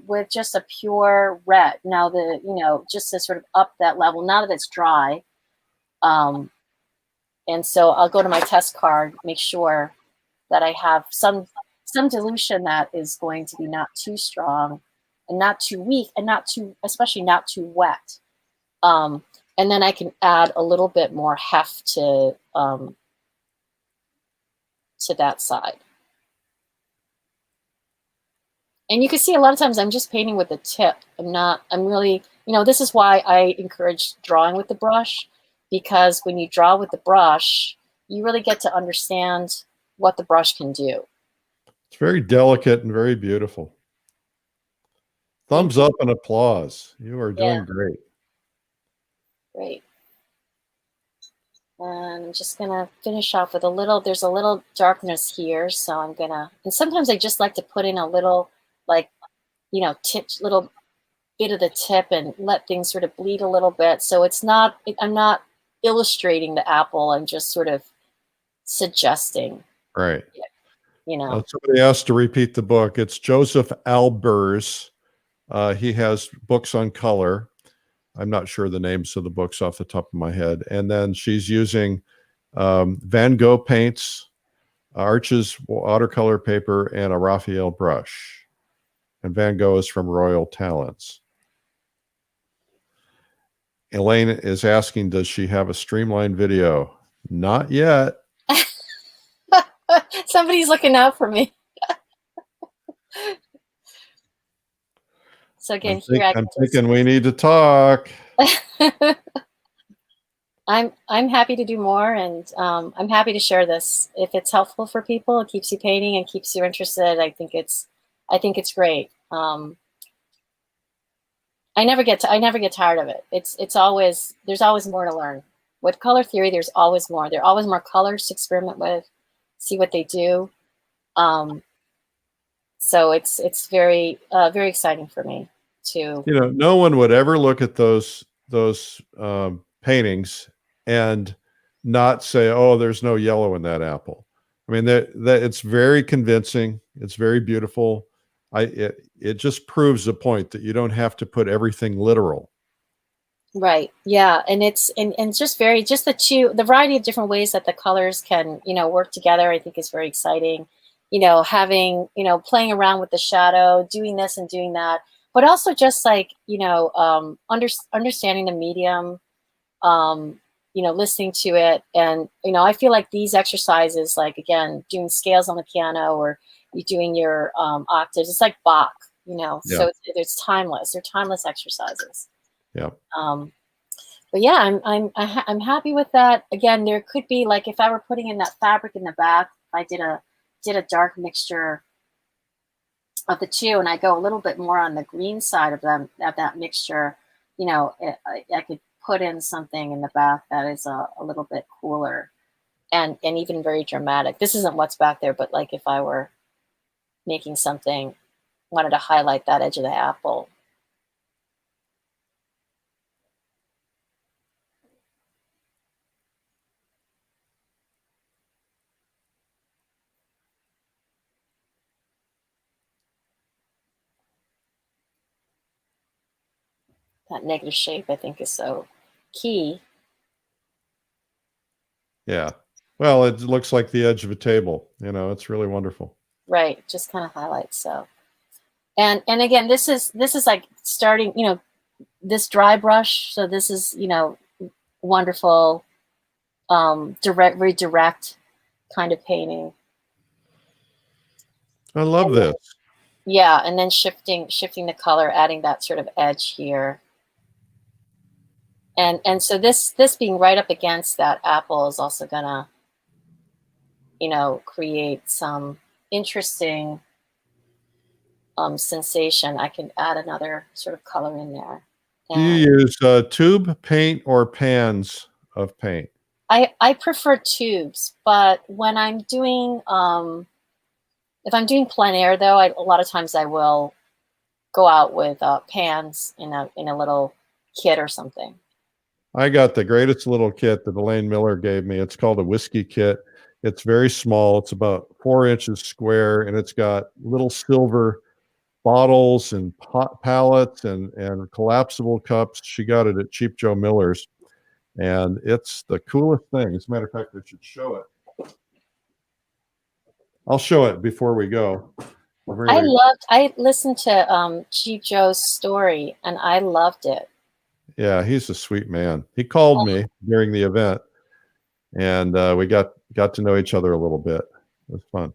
with just a pure red. Now just to sort of up that level, now that it's dry. And so I'll go to my test card, make sure that I have some dilution that is going to be not too strong and not too weak and especially not too wet. And then I can add a little bit more heft to that side. And you can see a lot of times I'm just painting with the tip. I'm really, this is why I encourage drawing with the brush, because when you draw with the brush, you really get to understand what the brush can do. It's very delicate and very beautiful. Thumbs up and applause. You are doing great. Great. And I'm just gonna finish off with there's a little darkness here. So and sometimes I just like to put in a little, like, little bit of the tip and let things sort of bleed a little bit. So I'm not illustrating the apple. I'm just sort of suggesting. Right. It. Somebody asked to repeat the book. It's Joseph Albers. He has books on color. I'm not sure the names of the books off the top of my head. And then she's using Van Gogh paints, Arches watercolor paper, and a Raphael brush. And Van Gogh is from Royal Talents. Elaine is asking, does she have a streamlined video? Not yet. Somebody's looking out for me. So again, I'm thinking we need to talk. I'm happy to do more, and I'm happy to share this. If it's helpful for people, it keeps you painting and keeps you interested. I think it's great. I never get tired of it. There's always more to learn. With color theory, there's always more. There are always more colors to experiment with, see what they do. So it's very very exciting for me to. No one would ever look at those paintings and not say, "Oh, there's no yellow in that apple." I mean, that it's very convincing. It's very beautiful. It just proves the point that you don't have to put everything literal. Right. Yeah. And it's just the variety of different ways that the colors can, work together, I think is very exciting. Having, playing around with the shadow, doing this and doing that, but also just like, understanding the medium, listening to it. And, I feel like these exercises, like, again, doing scales on the piano, or you doing your octaves, it's like Bach, so it's timeless. They're timeless exercises. Yeah. But yeah, I'm happy with that. Again, there could be, like, if I were putting in that fabric in the back, if I did a dark mixture of the two, and I go a little bit more on the green side of that mixture, I could put in something in the back that is a little bit cooler and even very dramatic. This isn't what's back there, but like if I were making something, wanted to highlight that edge of the apple. That negative shape, I think, is so key. Yeah. Well, it looks like the edge of a table. It's really wonderful. Right. Just kind of highlights. So, and again, this is like starting, this dry brush. So this is, wonderful, very direct kind of painting. I love this. Yeah, and then shifting the color, adding that sort of edge here. And so this being right up against that apple is also gonna, create some interesting sensation. I can add another sort of color in there. Do you use tube paint or pans of paint? I prefer tubes, but when I'm doing if I'm doing plein air though, a lot of times I will go out with pans in a little kit or something. I got the greatest little kit that Elaine Miller gave me. It's called a whiskey kit. It's very small. It's about 4 inches square, and it's got little silver bottles and pot pallets and collapsible cups. She got it at Cheap Joe Miller's, and it's the coolest thing. As a matter of fact, I should show it. I'll show it before we go. I listened to Cheap Joe's story and I loved it. Yeah, he's a sweet man. He called me during the event, and we got to know each other a little bit. It was fun.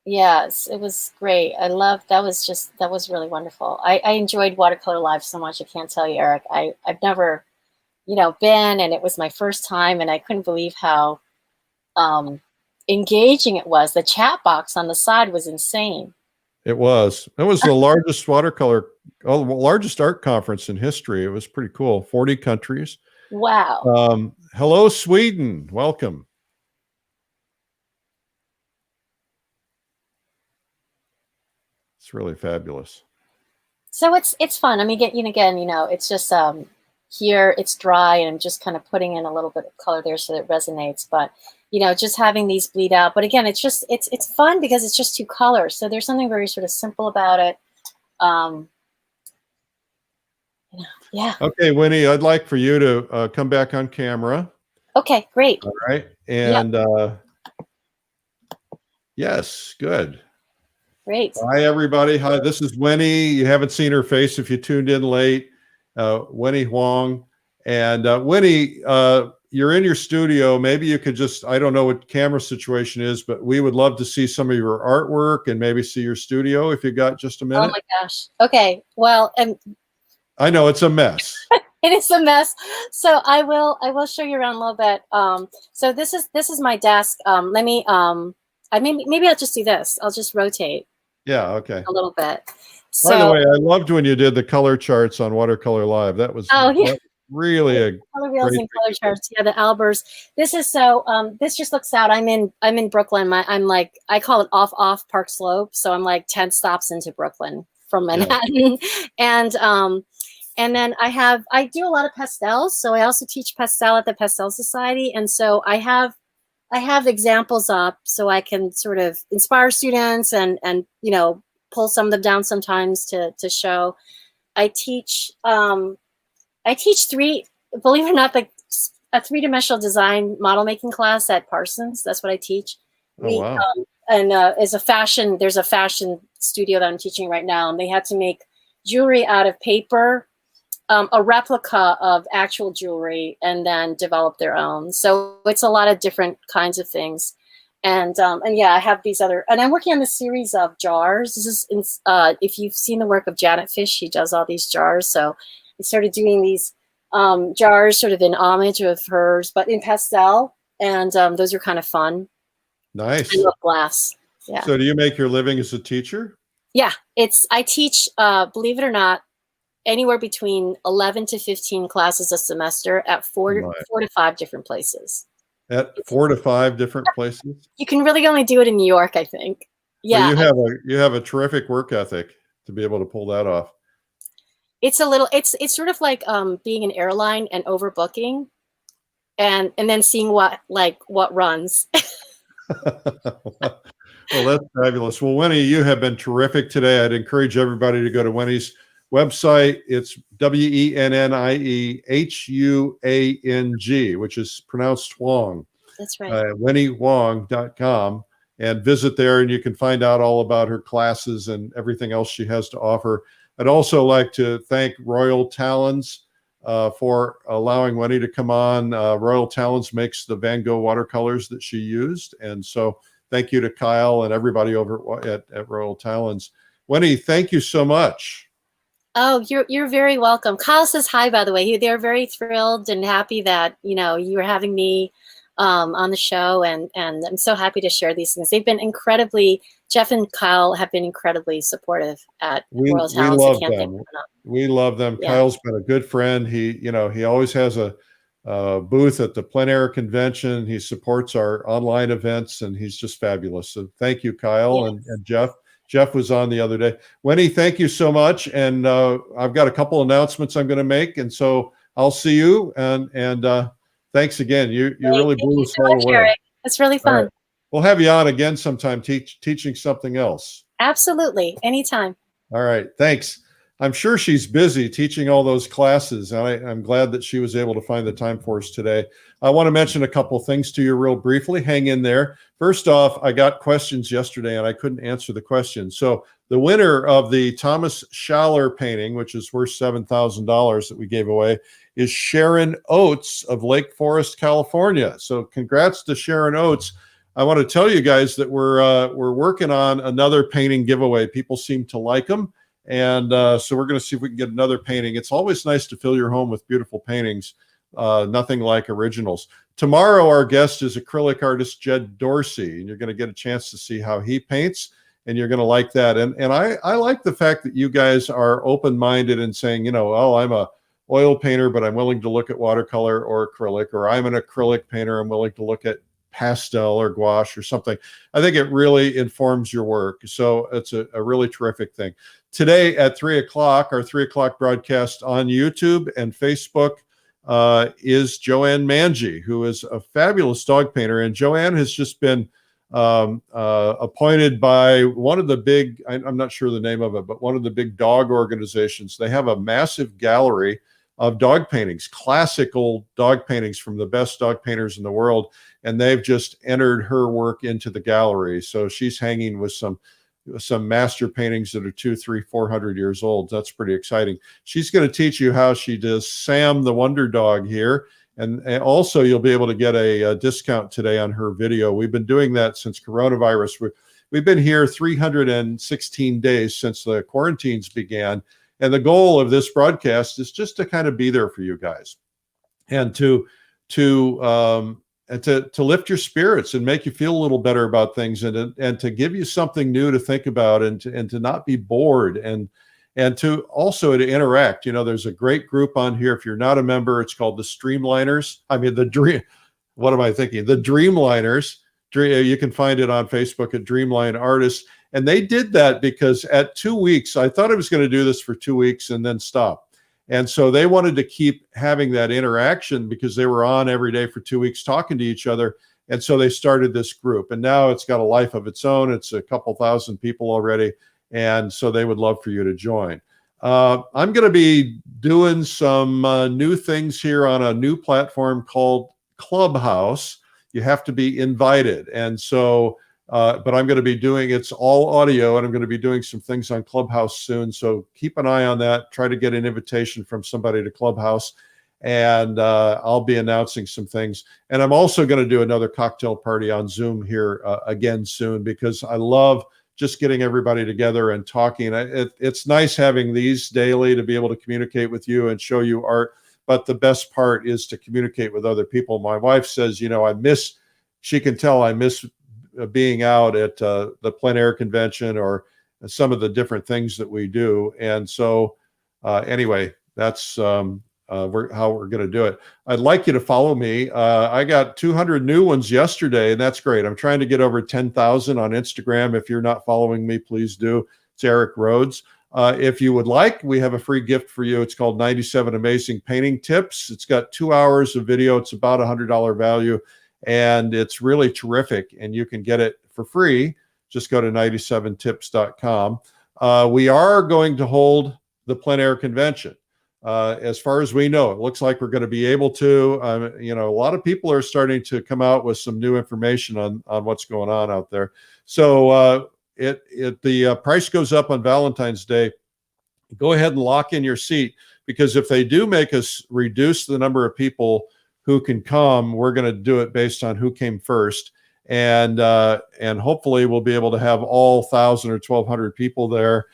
Yes, it was great. I loved that was really wonderful. I enjoyed Watercolor Live so much. I can't tell you, Eric. I've never, been, and it was my first time, and I couldn't believe how engaging it was. The chat box on the side was insane. It was the largest largest art conference in history. It was pretty cool. 40 countries. Wow. Hello, Sweden. Welcome. It's really fabulous. So it's fun. I mean, again, it's just here it's dry, and I'm just kind of putting in a little bit of color there so that it resonates. But just having these bleed out. But again, it's fun because it's just two colors. So there's something very sort of simple about it. Yeah. Okay, Winnie, I'd like for you to come back on camera. Okay, great. All right. And yes, good. Great. Hi, everybody. Hi, this is Wennie. You haven't seen her face if you tuned in late. Wennie Huang. And Winnie, you're in your studio. Maybe you could I don't know what camera situation is, but we would love to see some of your artwork and maybe see your studio if you got just a minute. Oh my gosh. Okay. Well, I know it's a mess. It is a mess. So I will show you around a little bit. So this is my desk. Let me maybe I'll just do this. I'll just rotate. Yeah, okay. A little bit. So, by the way, I loved when you did the color charts on Watercolor Live. That was really a color wheels and color charts. Yeah, the Albers. This is so this just looks out. I'm in Brooklyn. I call it off Park Slope. So I'm like 10 stops into Brooklyn from Manhattan. Yeah. And then I do a lot of pastels. So I also teach pastel at the Pastel Society. And so I have examples up so I can sort of inspire students and pull some of them down sometimes to show. I teach believe it or not, a three-dimensional design model making class at Parsons. That's what I teach. Oh, wow. There's a fashion studio that I'm teaching right now, and they had to make jewelry out of paper, a replica of actual jewelry, and then develop their own. So it's a lot of different kinds of things. And yeah, I have these other, and I'm working on a series of jars. This is, if you've seen the work of Janet Fish, she does all these jars. So I started doing these jars sort of in homage of hers, but in pastel. And those are kind of fun. Nice. I love glass. Yeah. So do you make your living as a teacher? Yeah, I teach, believe it or not, anywhere between 11 to 15 classes a semester at four to 5 different places. At 4 to 5 different places? You can really only do it in New York, I think. Yeah. Well, you have a terrific work ethic to be able to pull that off. It's it's sort of like being an airline and overbooking and then seeing what runs. Well, that's fabulous. Well, Wennie, you have been terrific today. I'd encourage everybody to go to Wennie's website. It's WennieHuang, which is pronounced Huang. That's right. WennieHuang.com, and visit there, and you can find out all about her classes and everything else she has to offer. I'd also like to thank Royal Talons for allowing Wennie to come on. Royal Talons makes the Van Gogh watercolors that she used, and so thank you to Kyle and everybody over at Royal Talons. Wennie, thank you so much. Oh, you're very welcome. Kyle says hi, by the way. They're very thrilled and happy that you were having me on the show, and I'm so happy to share these things. They've been Jeff and Kyle have been incredibly supportive at Royal Talents. We love them. We love them. Yeah. Kyle's been a good friend. He always has a booth at the Plein Air Convention. He supports our online events, and he's just fabulous. So thank you, Kyle. Yes. And Jeff. Jeff was on the other day. Wennie, thank you so much. And I've got a couple announcements I'm going to make, and so I'll see you. And thanks again. You really blew us all away. Eric. It's really fun. Right. We'll have you on again sometime teaching something else. Absolutely. Anytime. All right. Thanks. I'm sure she's busy teaching all those classes, and I'm glad that she was able to find the time for us today. I want to mention a couple things to you real briefly. Hang in there. First off, I got questions yesterday, and I couldn't answer the questions. So the winner of the Thomas Schaller painting, which is worth $7,000 that we gave away, is Sharon Oates of Lake Forest, California. So congrats to Sharon Oates. I want to tell you guys that we're working on another painting giveaway. People seem to like them. And so we're going to see if we can get another painting. It's always nice to fill your home with beautiful paintings. Nothing like originals. Tomorrow, our guest is acrylic artist Jed Dorsey, and you're going to get a chance to see how he paints, and you're going to like that. And I like the fact that you guys are open-minded and saying, oh, I'm a oil painter, but I'm willing to look at watercolor or acrylic, or I'm an acrylic painter, I'm willing to look at pastel or gouache or something. I think it really informs your work. So it's a really terrific thing. Today at 3 o'clock, our 3 o'clock broadcast on YouTube and Facebook is Joanne Manji, who is a fabulous dog painter. And Joanne has just been appointed by one of the big, I'm not sure the name of it, but one of the big dog organizations. They have a massive gallery of dog paintings, classic old dog paintings from the best dog painters in the world. And they've just entered her work into the gallery. So she's hanging with some master paintings that are 200, 300, 400 years old. That's pretty exciting. She's going to teach you how she does Sam the Wonder Dog here. And also you'll be able to get a discount today on her video. We've been doing that since coronavirus. We've been here 316 days since the quarantines began. And the goal of this broadcast is just to kind of be there for you guys and to lift your spirits and make you feel a little better about things, and to give you something new to think about, and to not be bored, and to also to interact. There's a great group on here. If you're not a member, it's called the Streamliners. What am I thinking? The Dreamliners. You can find it on Facebook at Dreamline Artists. And they did that because at 2 weeks, I thought I was going to do this for 2 weeks and then stop. And so they wanted to keep having that interaction because they were on every day for 2 weeks talking to each other. And so they started this group, and now it's got a life of its own. It's a couple thousand people already. And so they would love for you to join. I'm going to be doing some new things here on a new platform called Clubhouse. You have to be invited. And so, but I'm going to be doing, it's all audio, and I'm going to be doing some things on Clubhouse soon. So keep an eye on that. Try to get an invitation from somebody to Clubhouse, and I'll be announcing some things. And I'm also going to do another cocktail party on Zoom here again soon, because I love just getting everybody together and talking. It's nice having these daily to be able to communicate with you and show you art. But the best part is to communicate with other people. My wife says, she can tell I miss being out at the Plein Air Convention or some of the different things that we do. And so anyway, that's how we're going to do it. I'd like you to follow me. I got 200 new ones yesterday, and that's great. I'm trying to get over 10,000 on Instagram. If you're not following me, please do. It's Eric Rhoads. If you would like, we have a free gift for you. It's called 97 Amazing Painting Tips. It's got 2 hours of video. It's about $100 value, and it's really terrific, and you can get it for free. Just go to 97tips.com. We are going to hold the Plein Air Convention. As far as we know, it looks like we're going to be able to. A lot of people are starting to come out with some new information on what's going on out there. So the price goes up on Valentine's Day. Go ahead and lock in your seat, because if they do make us reduce the number of people who can come, we're going to do it based on who came first, and hopefully we'll be able to have all 1,000 or 1,200 people there.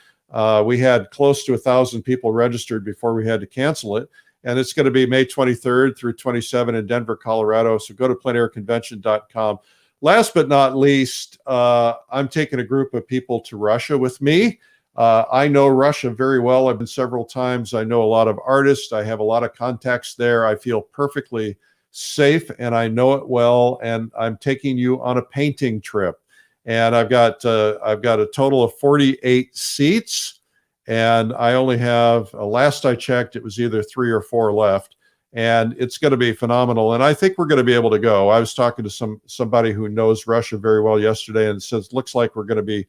We had close to 1,000 people registered before we had to cancel it. And it's going to be May 23rd through 27 in Denver, Colorado. So go to pleinairconvention.com. Last but not least, I'm taking a group of people to Russia with me. I know Russia very well. I've been several times. I know a lot of artists. I have a lot of contacts there. I feel perfectly safe and I know it well. And I'm taking you on a painting trip. And I've got a total of 48 seats. And I only have, last I checked, it was either 3 or 4 left. And it's going to be phenomenal. And I think we're going to be able to go. I was talking to somebody who knows Russia very well yesterday and says, looks like they're going to be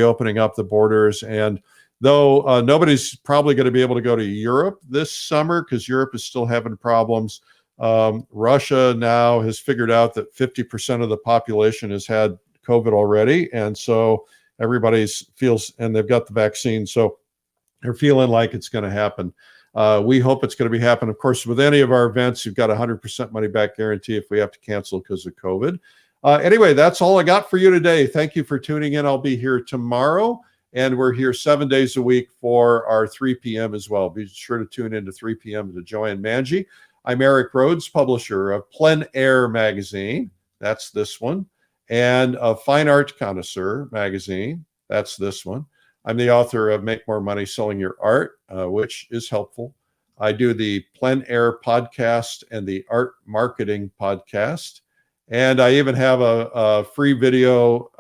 opening up the borders. And though nobody's probably going to be able to go to Europe this summer because Europe is still having problems, Russia now has figured out that 50% of the population has had COVID already. And so everybody feels, and they've got the vaccine. So they're feeling like it's going to happen. We hope it's going to be happening. Of course, with any of our events, you've got 100% money back guarantee if we have to cancel because of COVID. Anyway, that's all I got for you today. Thank you for tuning in. I'll be here tomorrow, and we're here 7 days a week for our 3 p.m. as well. Be sure to tune in to 3 p.m. to Joy and Manji. I'm Eric Rhoads, publisher of Plein Air magazine. That's this one. And of Fine Art Connoisseur magazine. That's this one. I'm the author of Make More Money Selling Your Art, which is helpful. I do the Plein Air podcast and the Art Marketing podcast. And I even have a free video.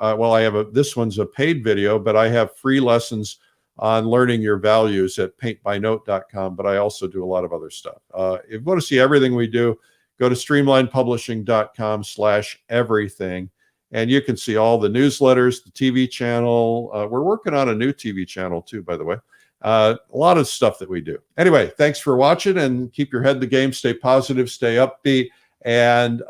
This one's a paid video, but I have free lessons on learning your values at paintbynote.com. But I also do a lot of other stuff. If you want to see everything we do, go to streamlinepublishing.com/everything. And you can see all the newsletters, the TV channel. We're working on a new TV channel too, by the way. A lot of stuff that we do. Anyway, thanks for watching and keep your head in the game. Stay positive, stay upbeat, and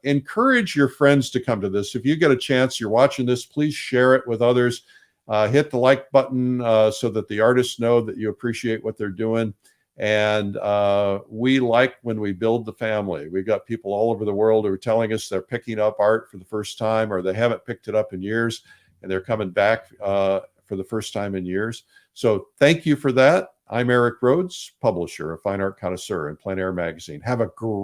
encourage your friends to come to this. If you get a chance, you're watching this, please share it with others. Hit the like button so that the artists know that you appreciate what they're doing. And we like when we build the family. We've got people all over the world who are telling us they're picking up art for the first time, or they haven't picked it up in years, and they're coming back for the first time in years. So thank you for that. I'm Eric Rhoads, publisher of Fine Art Connoisseur and Plein Air magazine. Have a great